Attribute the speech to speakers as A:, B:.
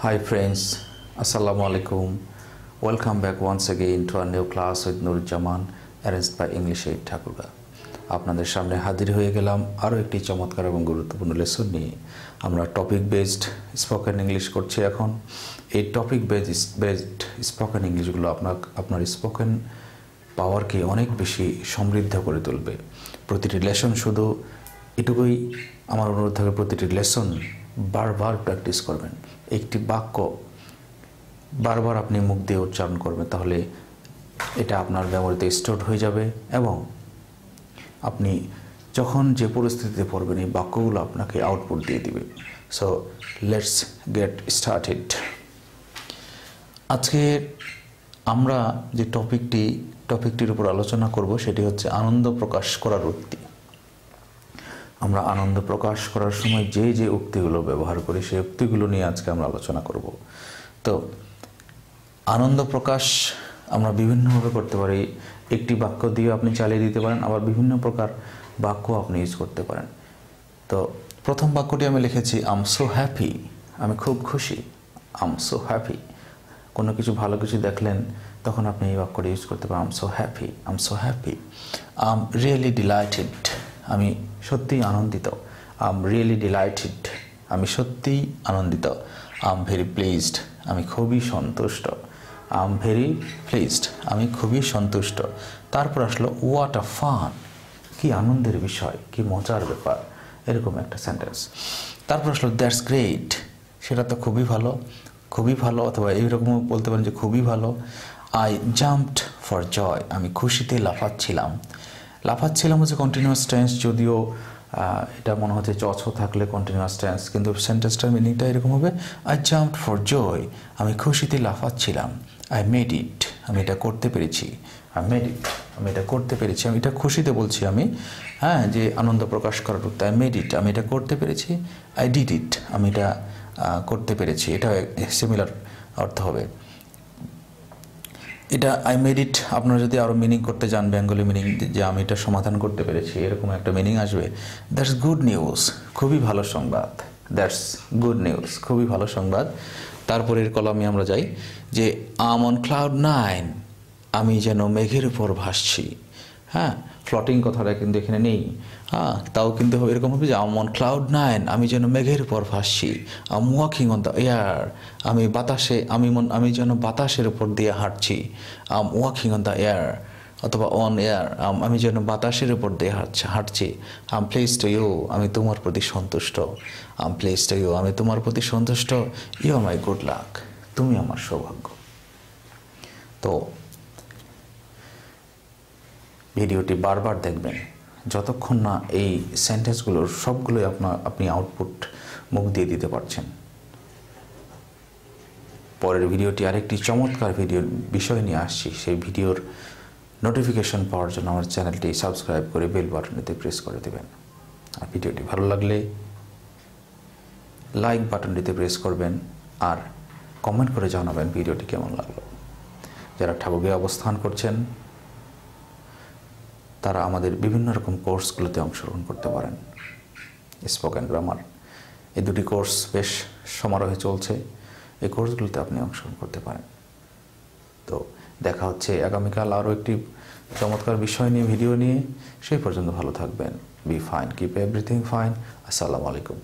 A: Hi friends, Assalamu alaikum. Welcome back once again to a new class with Nur Jaman arranged by English Aid Thakurgaon. আপনাদের সামনে হাজির হয়ে গেলাম আরো একটি চমৎকার এবং গুরুত্বপূর্ণ লেসন নিয়ে। আমরা টপিক বেসড স্পোকেন ইংলিশ করছি এখন। এই টপিক বেসড স্পোকেন ইংলিশগুলো আপনার স্পোকেন পাওয়ারকে অনেক বেশি সমৃদ্ধ করে তুলবে। প্রতিটি লেসন শুধু এটুকুই আমার অনুরোধ থাকে, প্রতিটি লেসন বারবার প্র্যাকটিস করবেন। একটি বাক্য বারবার আপনি মুখ দিয়ে উচ্চারণ করবেন, তাহলে এটা আপনার মেমোরিতে স্টোর হয়ে যাবে এবং আপনি যখন যে পরিস্থিতিতে পড়বেন এই বাক্যগুলো আপনাকে আউটপুট দিয়ে দিবে। So let's get started. আজকে আমরা যে টপিকটির উপর আলোচনা করব সেটি হচ্ছে আনন্দ প্রকাশ করার উক্তি। আমরা আনন্দ প্রকাশ করার সময় যে উক্তিগুলো ব্যবহার করি সেই উক্তিগুলো নিয়ে আজকে আমরা আলোচনা করব। তো আনন্দ প্রকাশ আমরা বিভিন্নভাবে করতে পারি। একটি বাক্য দিয়ে আপনি চালিয়ে দিতে পারেন, আবার বিভিন্ন প্রকার বাক্য আপনি ইউজ করতে পারেন। তো প্রথম বাক্যটি আমি লিখেছি আই এম সো হ্যাপি, আমি খুব খুশি। আই এম সো হ্যাপি, কোনো কিছু ভালো কিছু দেখলেন তখন আপনি এই বাক্যটি ইউজ করতে পারেন। I am so happy, I am so happy. I am really delighted, আমি সত্যিই আনন্দিত। আই এম রিয়েলি ডিলাইটেড, আমি সত্যিই আনন্দিত। আই এম ভেরি প্লিজড, আমি খুবই সন্তুষ্ট। আই এম ভেরি প্লিজড, আমি খুবই সন্তুষ্ট। তারপর আসলো হোয়াট আ ফান, কি আনন্দের বিষয়, কি মজার ব্যাপার, এরকম একটা সেন্টেন্স। তারপর আসলো দ্যাটস গ্রেট, সেটা তো খুবই ভালো, খুবই ভালো, অথবা এইরকমও বলতে পারেন যে খুবই ভালো। আই জাম্পড ফর জয়, আমি খুশিতে লাফাচ্ছিলাম। লাফাচ্ছিলাম হচ্ছে কন্টিনিউয়াস টেন্স, যদিও এটা মনে হচ্ছে চ থাকলে কন্টিনিউয়াস টেন্স, কিন্তু সেন্টেন্সটার মিনিংটা এরকম হবে আই জাম্পড ফর জয়, আমি খুশিতে লাফাচ্ছিলাম। আই মেড ইট, আমি এটা করতে পেরেছি। আই মেড ইট, আমি এটা করতে পেরেছি। আমি এটা খুশিতে বলছি আমি, হ্যাঁ, যে আনন্দ প্রকাশ করার উক্তি। আই মেড ইট, আমি এটা করতে পেরেছি। আই ডিড ইট, আমি এটা করতে পেরেছি। এটা সিমিলার অর্থ হবে। এটা আই মেড ইট আপনারা যদি আরও মিনিং করতে যান, বেঙ্গলি মিনিং, যে আমি এটা সমাধান করতে পেরেছি, এরকম একটা মিনিং আসবে। দ্যাটস গুড নিউজ, খুবই ভালো সংবাদ। দ্যাটস গুড নিউজ, খুবই ভালো সংবাদ। তারপরের কলামে আমরা যাই যে আম অন ক্লাউড নাইন, আমি যেন মেঘের উপর ভাসছি। হ্যাঁ, ফ্লটিং কথাটা কিন্তু এখানে নেই, হ্যাঁ, তাও কিন্তু এরকম হবে যে আম অন ক্লাউড নাইন, আমি যেন মেঘের উপর ভাসছি। আম ওয়াকিং অন দ্য এয়ার, আমি বাতাসে, আমি যেন বাতাসের উপর দিয়ে হাঁটছি। আম ওয়াকিং অন দ্য এয়ার, অথবা অন এয়ার, আমি যেন বাতাসের উপর দিয়ে হাঁটছি। আম প্লেস টু ইউ, আমি তোমার প্রতি সন্তুষ্ট। আম প্লেস টু ইউ, আমি তোমার প্রতি সন্তুষ্ট। You are my good luck, তুমি আমার সৌভাগ্য। তো ভিডিওটি বারবার দেখবেন যতক্ষণ না এই সেন্টেন্সগুলোর সবগুলোই আপনি আউটপুট মুখ দিয়ে দিতে পারছেন। পরের ভিডিওটি আরেকটি চমৎকার বিষয় নিয়ে আসছি। সেই ভিডিওর নোটিফিকেশন পাওয়ার জন্য আমার চ্যানেলটি সাবস্ক্রাইব করে বেল বাটনটিতে প্রেস করে দেবেন। আর ভিডিওটি ভালো লাগলে লাইক বাটনটিতে প্রেস করবেন আর কমেন্ট করে জানাবেন ভিডিওটি কেমন লাগলো। যারা ঠাকুরগাঁও অবস্থান করছেন তারা আমাদের বিভিন্ন রকম কোর্সগুলোতে অংশগ্রহণ করতে পারেন। স্পোকেন গ্রামার, এই দুটি কোর্স বেশ সমারোহে চলছে। এই কোর্সগুলোতে আপনি অংশগ্রহণ করতে পারেন। তো দেখা হচ্ছে আগামীকাল আরও একটি চমৎকার বিষয় নিয়ে, ভিডিও নিয়ে। সেই পর্যন্ত ভালো থাকবেন। Be fine, keep everything fine. আসসালামু আলাইকুম।